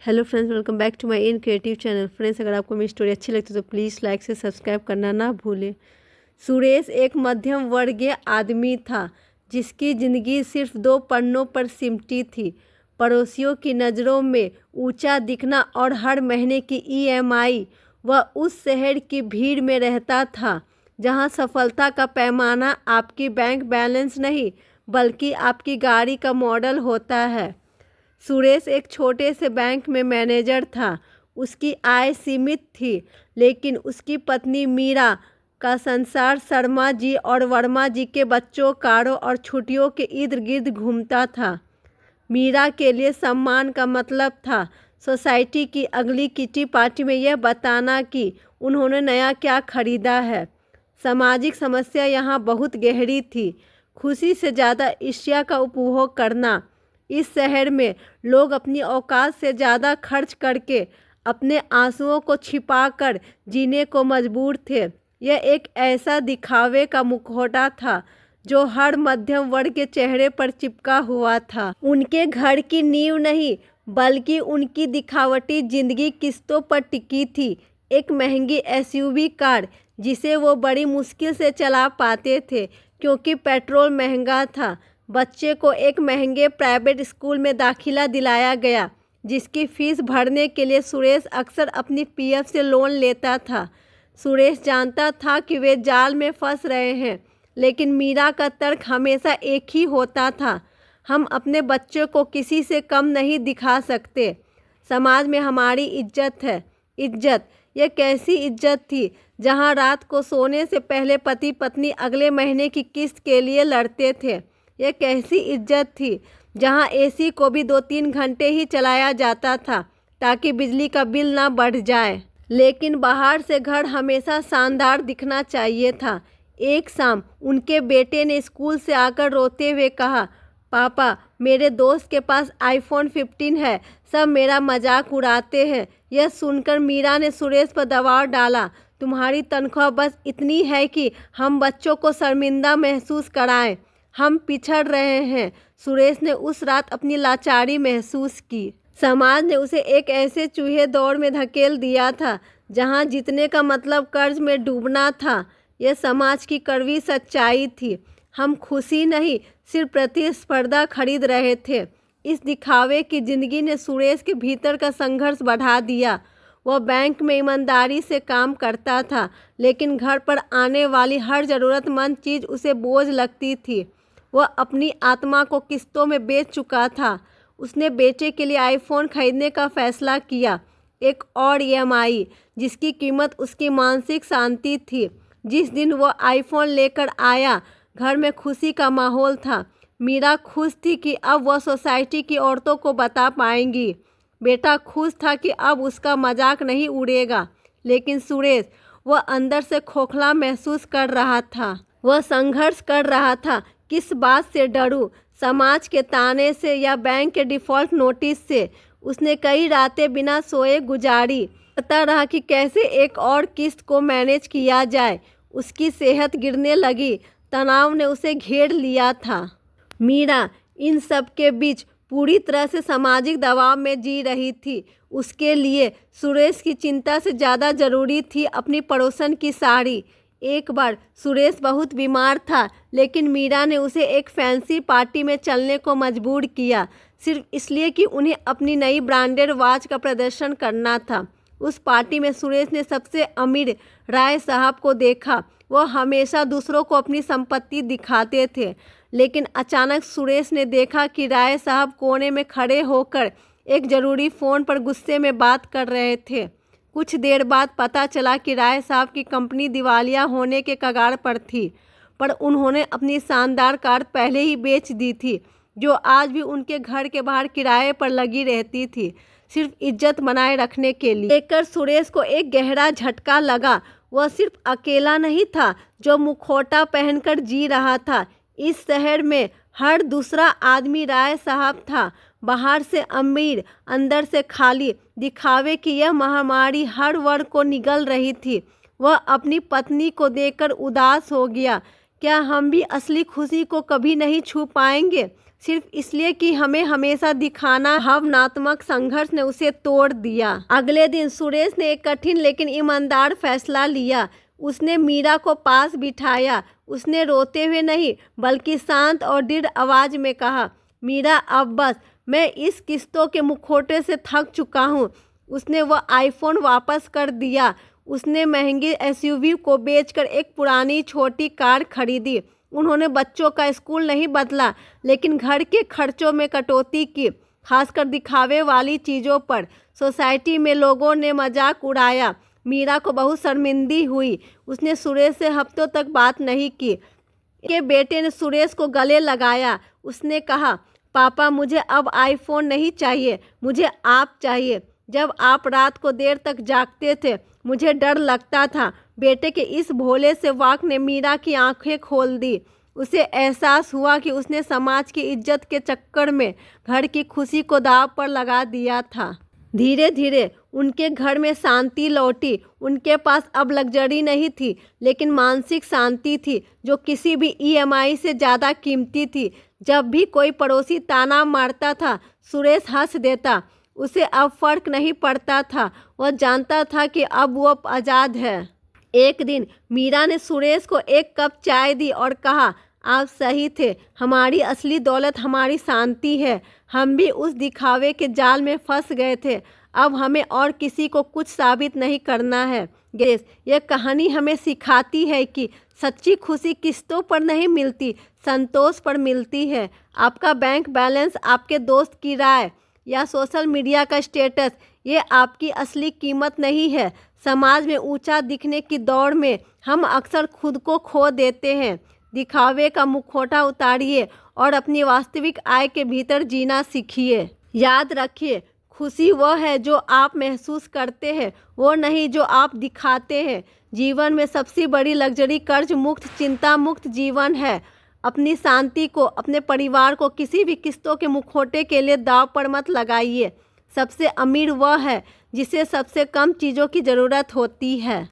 Hello friends, welcome back to my in creative channel. Friends, अगर आपको मेरी story अच्छी लगती है तो प्लीज़ लाइक से सब्सक्राइब करना ना भूलें। सुरेश एक मध्यम वर्गीय आदमी था जिसकी ज़िंदगी सिर्फ 2 पन्नों पर सिमटी थी। पड़ोसियों की नज़रों में ऊंचा दिखना और हर महीने की ईएमआई। वह उस शहर की भीड़ में रहता था जहां सफलता का पैमाना आपकी बैंक बैलेंस नहीं बल्कि आपकी गाड़ी का मॉडल होता है। सुरेश एक छोटे से बैंक में मैनेजर था। उसकी आय सीमित थी, लेकिन उसकी पत्नी मीरा का संसार शर्मा जी और वर्मा जी के बच्चों, कारों और छुट्टियों के इर्द गिर्द घूमता था। मीरा के लिए सम्मान का मतलब था सोसाइटी की अगली किटी पार्टी में यह बताना कि उन्होंने नया क्या खरीदा है। सामाजिक समस्या यहाँ बहुत गहरी थी। खुशी से ज़्यादा ईर्ष्या का उपभोग करना। इस शहर में लोग अपनी औकात से ज़्यादा खर्च करके अपने आंसुओं को छिपाकर जीने को मजबूर थे। यह एक ऐसा दिखावे का मुखौटा था जो हर मध्यम वर्ग के चेहरे पर चिपका हुआ था। उनके घर की नींव नहीं बल्कि उनकी दिखावटी जिंदगी किस्तों पर टिकी थी। एक महंगी एसयूवी कार जिसे वो बड़ी मुश्किल से चला पाते थे क्योंकि पेट्रोल महंगा था। बच्चे को एक महंगे प्राइवेट स्कूल में दाखिला दिलाया गया जिसकी फीस भरने के लिए सुरेश अक्सर अपनी पीएफ से लोन लेता था। सुरेश जानता था कि वे जाल में फंस रहे हैं, लेकिन मीरा का तर्क हमेशा एक ही होता था, हम अपने बच्चों को किसी से कम नहीं दिखा सकते। समाज में हमारी इज्जत है। इज्जत, यह कैसी इज्जत थी जहां रात को सोने से पहले पति पत्नी अगले महीने की किस्त के लिए लड़ते थे। यह कैसी इज्जत थी जहां एसी को भी 2-3 घंटे ही चलाया जाता था ताकि बिजली का बिल ना बढ़ जाए। लेकिन बाहर से घर हमेशा शानदार दिखना चाहिए था। एक शाम उनके बेटे ने स्कूल से आकर रोते हुए कहा, पापा, मेरे दोस्त के पास आईफोन 15 है, सब मेरा मजाक उड़ाते हैं। यह सुनकर मीरा ने सुरेश पर दबाव डाला, तुम्हारी तनख्वाह बस इतनी है कि हम बच्चों को शर्मिंदा महसूस कराएं। हम पिछड़ रहे हैं। सुरेश ने उस रात अपनी लाचारी महसूस की। समाज ने उसे एक ऐसे चूहे दौड़ में धकेल दिया था जहां जीतने का मतलब कर्ज में डूबना था। यह समाज की कड़वी सच्चाई थी। हम खुशी नहीं, सिर्फ प्रतिस्पर्धा खरीद रहे थे। इस दिखावे की जिंदगी ने सुरेश के भीतर का संघर्ष बढ़ा दिया। वह बैंक में ईमानदारी से काम करता था, लेकिन घर पर आने वाली हर ज़रूरतमंद चीज़ उसे बोझ लगती थी। वह अपनी आत्मा को किस्तों में बेच चुका था। उसने बेटे के लिए आईफोन खरीदने का फैसला किया, एक और ईएमआई जिसकी कीमत उसकी मानसिक शांति थी। जिस दिन वह आईफोन लेकर आया, घर में खुशी का माहौल था। मीरा खुश थी कि अब वह सोसाइटी की औरतों को बता पाएंगी। बेटा खुश था कि अब उसका मजाक नहीं उड़ेगा। लेकिन सुरेश, वह अंदर से खोखला महसूस कर रहा था। वह संघर्ष कर रहा था, किस बात से डरूं, समाज के ताने से या बैंक के डिफ़ॉल्ट नोटिस से। उसने कई रातें बिना सोए गुजारी, पता रहा कि कैसे एक और किस्त को मैनेज किया जाए। उसकी सेहत गिरने लगी, तनाव ने उसे घेर लिया था। मीरा इन सब के बीच पूरी तरह से सामाजिक दबाव में जी रही थी। उसके लिए सुरेश की चिंता से ज़्यादा ज़रूरी थी अपनी पड़ोसन की साड़ी। एक बार सुरेश बहुत बीमार था, लेकिन मीरा ने उसे एक फैंसी पार्टी में चलने को मजबूर किया, सिर्फ इसलिए कि उन्हें अपनी नई ब्रांडेड वॉच का प्रदर्शन करना था। उस पार्टी में सुरेश ने सबसे अमीर राय साहब को देखा। वह हमेशा दूसरों को अपनी संपत्ति दिखाते थे, लेकिन अचानक सुरेश ने देखा कि राय साहब कोने में खड़े होकर एक ज़रूरी फ़ोन पर गुस्से में बात कर रहे थे। कुछ देर बाद पता चला कि राय साहब की कंपनी दिवालिया होने के कगार पर थी, पर उन्होंने अपनी शानदार कार पहले ही बेच दी थी, जो आज भी उनके घर के बाहर किराए पर लगी रहती थी, सिर्फ इज्जत बनाए रखने के लिए। देखकर सुरेश को एक गहरा झटका लगा। वह सिर्फ अकेला नहीं था जो मुखौटा पहनकर जी रहा था। इस शहर में हर दूसरा आदमी राय साहब था, बाहर से अमीर, अंदर से खाली। दिखावे की यह महामारी हर वर्ग को निगल रही थी। वह अपनी पत्नी को देखकर उदास हो गया। क्या हम भी असली खुशी को कभी नहीं छू पाएंगे? सिर्फ इसलिए कि हमें हमेशा दिखाना। भावनात्मक संघर्ष ने उसे तोड़ दिया। अगले दिन सुरेश ने एक कठिन लेकिन ईमानदार फैसला लिया। उसने मीरा को पास बिठाया। उसने रोते हुए नहीं बल्कि शांत और दृढ़ आवाज में कहा, मीरा अब बस, मैं इस किस्तों के मुखौटे से थक चुका हूँ। उसने वह आईफोन वापस कर दिया। उसने महंगी एसयूवी को बेचकर एक पुरानी छोटी कार खरीदी। उन्होंने बच्चों का स्कूल नहीं बदला लेकिन घर के खर्चों में कटौती की, खासकर दिखावे वाली चीज़ों पर। सोसाइटी में लोगों ने मजाक उड़ाया। मीरा को बहुत शर्मिंदी हुई। उसने सुरेश से हफ्तों तक बात नहीं की। के बेटे ने सुरेश को गले लगाया। उसने कहा, पापा मुझे अब आईफोन नहीं चाहिए, मुझे आप चाहिए। जब आप रात को देर तक जागते थे मुझे डर लगता था। बेटे के इस भोले से वाक्य ने मीरा की आंखें खोल दी। उसे एहसास हुआ कि उसने समाज की इज्जत के चक्कर में घर की खुशी को दांव पर लगा दिया था। धीरे धीरे उनके घर में शांति लौटी। उनके पास अब लग्जरी नहीं थी लेकिन मानसिक शांति थी जो किसी भी ईएमआई से ज़्यादा कीमती थी। जब भी कोई पड़ोसी ताना मारता था सुरेश हंस देता। उसे अब फर्क नहीं पड़ता था। वह जानता था कि अब वो आज़ाद है। एक दिन मीरा ने सुरेश को एक कप चाय दी और कहा, आप सही थे, हमारी असली दौलत हमारी शांति है। हम भी उस दिखावे के जाल में फंस गए थे। अब हमें और किसी को कुछ साबित नहीं करना है। यह कहानी हमें सिखाती है कि सच्ची खुशी किस्तों पर नहीं मिलती, संतोष पर मिलती है। आपका बैंक बैलेंस, आपके दोस्त की राय या सोशल मीडिया का स्टेटस, ये आपकी असली कीमत नहीं है। समाज में ऊंचा दिखने की दौड़ में हम अक्सर खुद को खो देते हैं। दिखावे का मुखौटा उतारिए और अपनी वास्तविक आय के भीतर जीना सीखिए। याद रखिए, खुशी वह है जो आप महसूस करते हैं, वो नहीं जो आप दिखाते हैं। जीवन में सबसे बड़ी लग्जरी कर्ज मुक्त, चिंता मुक्त जीवन है। अपनी शांति को, अपने परिवार को किसी भी किस्तों के मुखौटे के लिए दांव पर मत लगाइए। सबसे अमीर वह है जिसे सबसे कम चीज़ों की ज़रूरत होती है।